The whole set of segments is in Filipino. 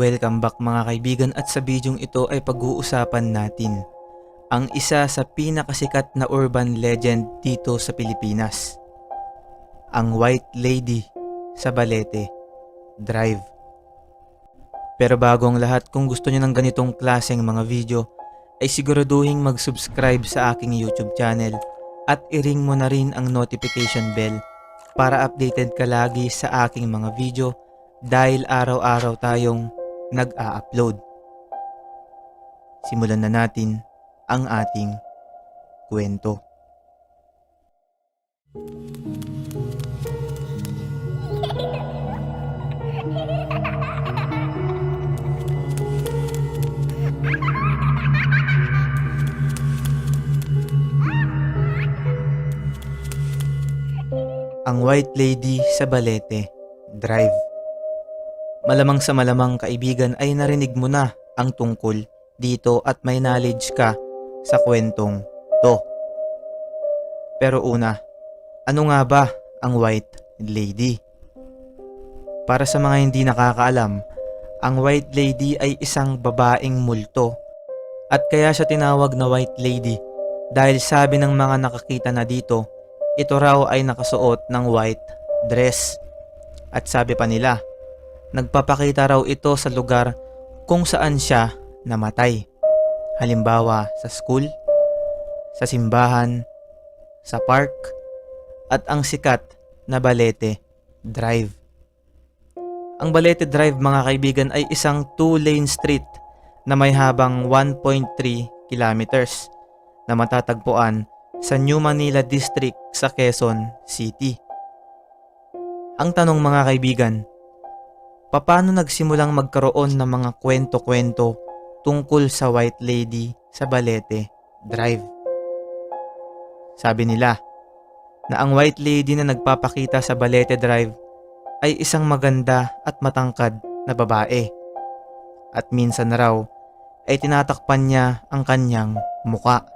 Welcome back mga kaibigan, at sa bidyong ito ay pag-uusapan natin ang isa sa pinakasikat na urban legend dito sa Pilipinas, ang White Lady sa Balete Drive. Pero bago ang lahat, kung gusto niyo ng ganitong klaseng mga video ay siguraduhin mag-subscribe sa aking YouTube channel at i-ring mo na rin ang notification bell para updated ka lagi sa aking mga video dahil araw-araw tayong nag-a-upload. Simulan na natin ang ating kwento. Ang White Lady sa Balete Drive. Malamang sa malamang kaibigan ay narinig mo na ang tungkol dito at may knowledge ka sa kwentong to. Pero una, ano nga ba ang White Lady? Para sa mga hindi nakakaalam, ang White Lady ay isang babaeng multo at kaya siya tinawag na White Lady dahil sabi ng mga nakakita na dito, ito raw ay nakasuot ng white dress. At sabi pa nila, nagpapakita raw ito sa lugar kung saan siya namatay. Halimbawa sa school, sa simbahan, sa park, at ang sikat na Balete Drive. Ang Balete Drive mga kaibigan ay isang 2-lane street na may habang 1.3 kilometers na matatagpuan sa New Manila District sa Quezon City. Ang tanong mga kaibigan, paano nagsimulang magkaroon ng mga kwento-kwento tungkol sa White Lady sa Balete Drive? Sabi nila na ang White Lady na nagpapakita sa Balete Drive ay isang maganda at matangkad na babae. At minsan raw ay tinatakpan niya ang kanyang muka.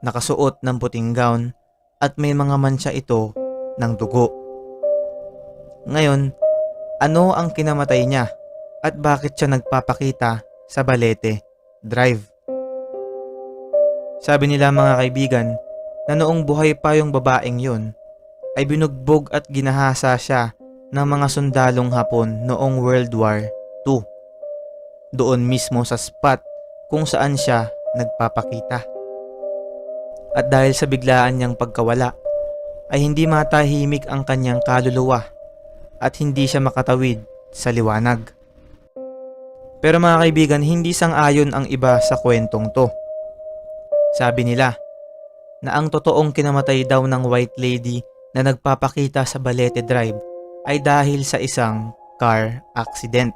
Nakasuot ng puting gown at may mga mancha ito ng dugo. Ngayon, ano ang kinamatay niya at bakit siya nagpapakita sa Balete Drive? Sabi nila mga kaibigan na noong buhay pa yung babaeng yun ay binugbog at ginahasa siya ng mga sundalong Hapon noong World War II. Doon mismo sa spot kung saan siya nagpapakita. At dahil sa biglaan niyang pagkawala ay hindi matahimik ang kanyang kaluluwa at hindi siya makatawid sa liwanag. Pero mga kaibigan, hindi sang-ayon ang iba sa kwentong to. Sabi nila na ang totoong kinamatay daw ng White Lady na nagpapakita sa Balete Drive ay dahil sa isang car accident.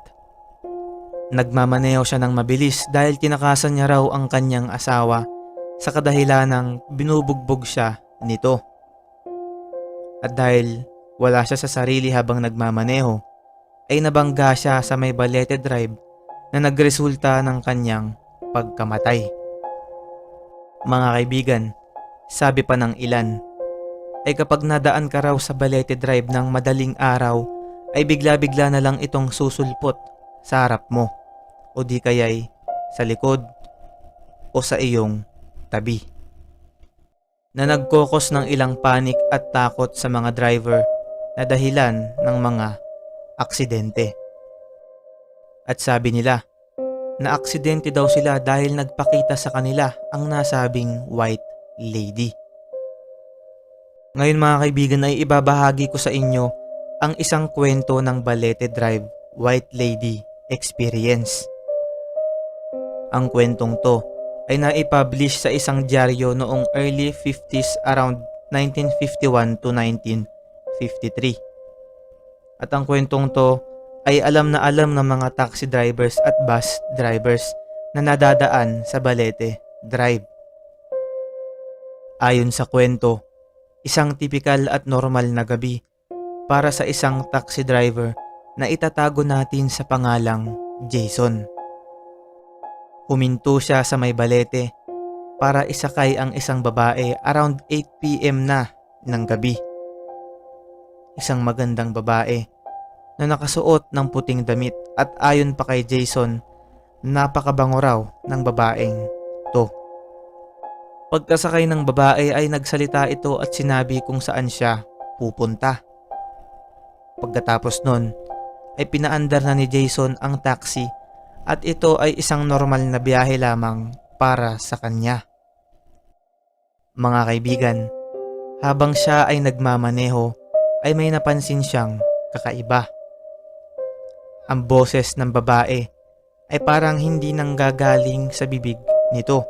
Nagmamaneho siya ng mabilis dahil tinakasan niya raw ang kanyang asawa sa kadahilanang binubugbog siya nito. At dahil wala siya sa sarili habang nagmamaneho, ay nabangga siya sa may Balete Drive na nagresulta ng kanyang pagkamatay. Mga kaibigan, sabi pa ng ilan, ay kapag nadaan ka raw sa Balete Drive ng madaling araw, ay bigla-bigla na lang itong susulpot sa harap mo, o di kaya'y sa likod o sa iyong tabi, na nagkokos ng ilang panik at takot sa mga driver na dahilan ng mga aksidente. At sabi nila na aksidente daw sila dahil nagpakita sa kanila ang nasabing White Lady. Ngayon mga kaibigan ay ibabahagi ko sa inyo ang isang kwento ng Balete Drive White Lady Experience. Ang kwentong to ay naipublish sa isang dyaryo noong early 50s around 1951 to 1953. At ang kwentong to ay alam na alam ng mga taxi drivers at bus drivers na nadadaan sa Balete Drive. Ayon sa kwento, isang tipikal at normal na gabi para sa isang taxi driver na itatago natin sa pangalang Jason. Huminto siya sa may Balete para isakay ang isang babae around 8 PM na ng gabi. Isang magandang babae na nakasuot ng puting damit at ayon pa kay Jason, napakabango raw ng babaeng to. Pagkasakay ng babae ay nagsalita ito at sinabi kung saan siya pupunta. Pagkatapos nun ay pinaandar na ni Jason ang taxi at ito ay isang normal na biyahe lamang para sa kanya. Mga kaibigan, habang siya ay nagmamaneho ay may napansin siyang kakaiba. Ang boses ng babae ay parang hindi nanggagaling sa bibig nito,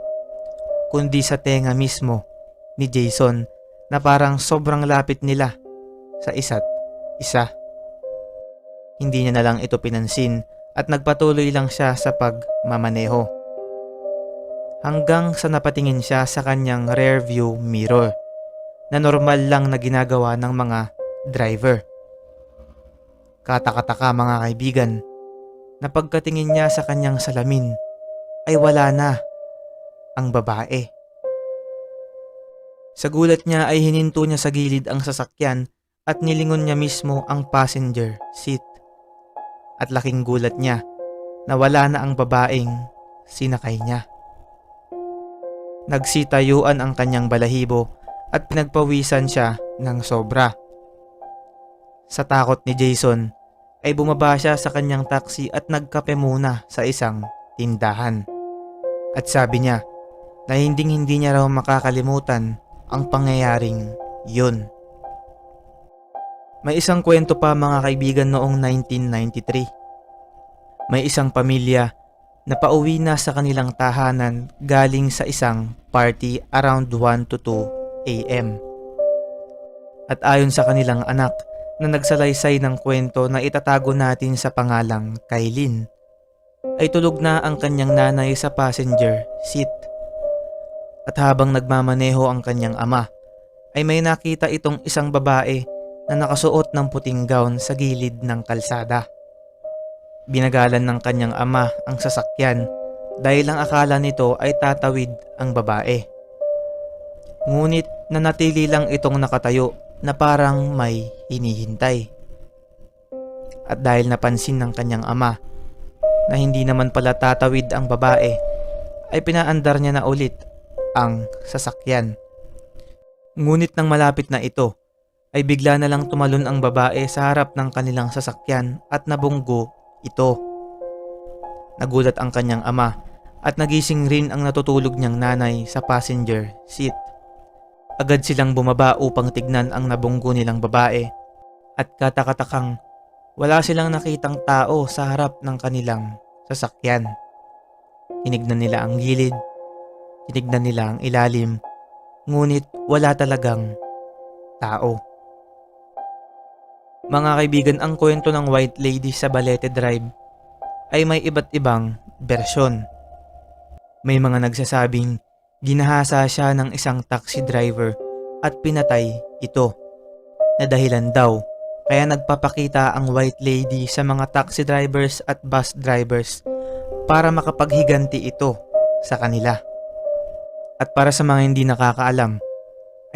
kundi sa tenga mismo ni Jason na parang sobrang lapit nila sa isa't isa. Hindi niya na lang ito pinansin at nagpatuloy lang siya sa pagmamaneho. Hanggang sa napatingin siya sa kanyang rear view mirror na normal lang na ginagawa ng mga driver. Katakataka mga kaibigan, na pagkatingin niya sa kanyang salamin ay wala na ang babae. Sa gulat niya ay hininto niya sa gilid ang sasakyan at nilingon niya mismo ang passenger seat. At laking gulat niya na wala na ang babaeng sinakay niya. Nagsitayuan ang kanyang balahibo at pinagpawisan siya ng sobra. Sa takot ni Jason ay bumaba siya sa kanyang taxi at nagkape muna sa isang tindahan. At sabi niya na hindi niya raw makakalimutan ang pangyayaring yun. May isang kwento pa mga kaibigan noong 1993. May isang pamilya na pauwi na sa kanilang tahanan galing sa isang party around 1 to 2 a.m. At ayon sa kanilang anak na nagsalaysay ng kwento na itatago natin sa pangalang Kailin, ay tulog na ang kanyang nanay sa passenger seat. At habang nagmamaneho ang kanyang ama, ay may nakita itong isang babae na nakasuot ng puting gown sa gilid ng kalsada. Binagalan ng kanyang ama ang sasakyan dahil ang akala nito ay tatawid ang babae. Ngunit nanatili lang itong nakatayo na parang may hinihintay. At dahil napansin ng kanyang ama na hindi naman pala tatawid ang babae, ay pinaandar niya na ulit ang sasakyan. Ngunit nang malapit na ito, ay bigla na lang tumalon ang babae sa harap ng kanilang sasakyan at nabunggo ito. Nagulat ang kanyang ama at nagising rin ang natutulog niyang nanay sa passenger seat. Agad silang bumaba upang tignan ang nabunggo nilang babae at katakatakang wala silang nakitang tao sa harap ng kanilang sasakyan. Tinignan nila ang gilid, tinignan nila ang ilalim, ngunit wala talagang tao. Mga kaibigan, ang kwento ng White Lady sa Balete Drive ay may iba't ibang bersyon. May mga nagsasabing ginahasa siya ng isang taxi driver at pinatay ito, na dahilan daw kaya nagpapakita ang White Lady sa mga taxi drivers at bus drivers para makapaghiganti ito sa kanila. At para sa mga hindi nakakaalam,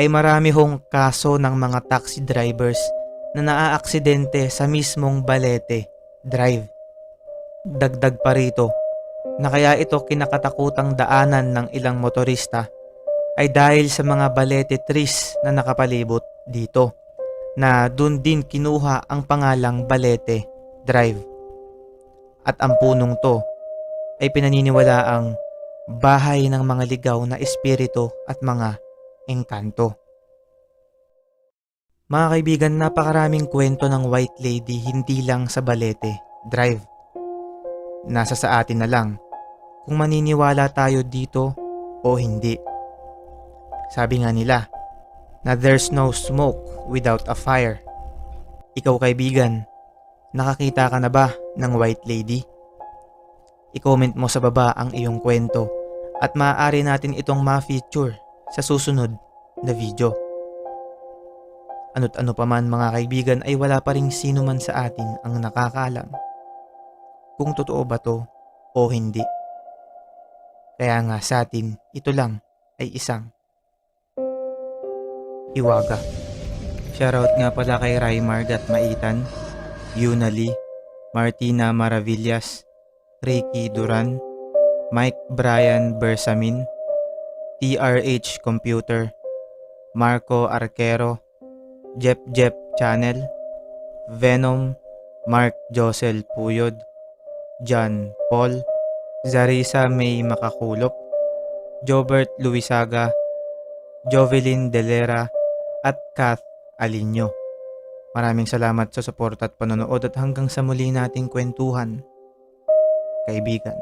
ay marami hong kaso ng mga taxi drivers na naaaksidente sa mismong Balete Drive. Dagdag pa rito na kaya ito kinakatakutang daanan ng ilang motorista ay dahil sa mga balete trees na nakapalibot dito, na dun din kinuha ang pangalang Balete Drive. At ang punong to ay pinaniniwalaang bahay ng mga ligaw na espiritu at mga engkanto. Mga kaibigan, napakaraming kwento ng White Lady hindi lang sa Balete Drive. Nasa sa atin na lang kung maniniwala tayo dito o hindi. Sabi nga nila na there's no smoke without a fire. Ikaw kaibigan, nakakita ka na ba ng White Lady? I-comment mo sa baba ang iyong kwento at maaari natin itong ma-feature sa susunod na video. Ano't ano pa man mga kaibigan, ay wala pa ring sino man sa atin ang nakakaalam kung totoo ba to o hindi. Kaya nga sa atin, ito lang ay isang hiwaga. Shoutout nga pala kay Raymar at Maitan Yuna Lee, Martina Maravillas, Ricky Duran, Mike Brian Bersamin, TRH Computer, Marco Arquero, Jep Jep Channel, Venom, Mark Josel Puyod, John Paul, Zarisa May Makakulop, Jobert Luisaga, Jovelyn Delera, at Kath Alinyo. Maraming salamat sa suporta at panonood at hanggang sa muli nating kwentuhan, kaibigan.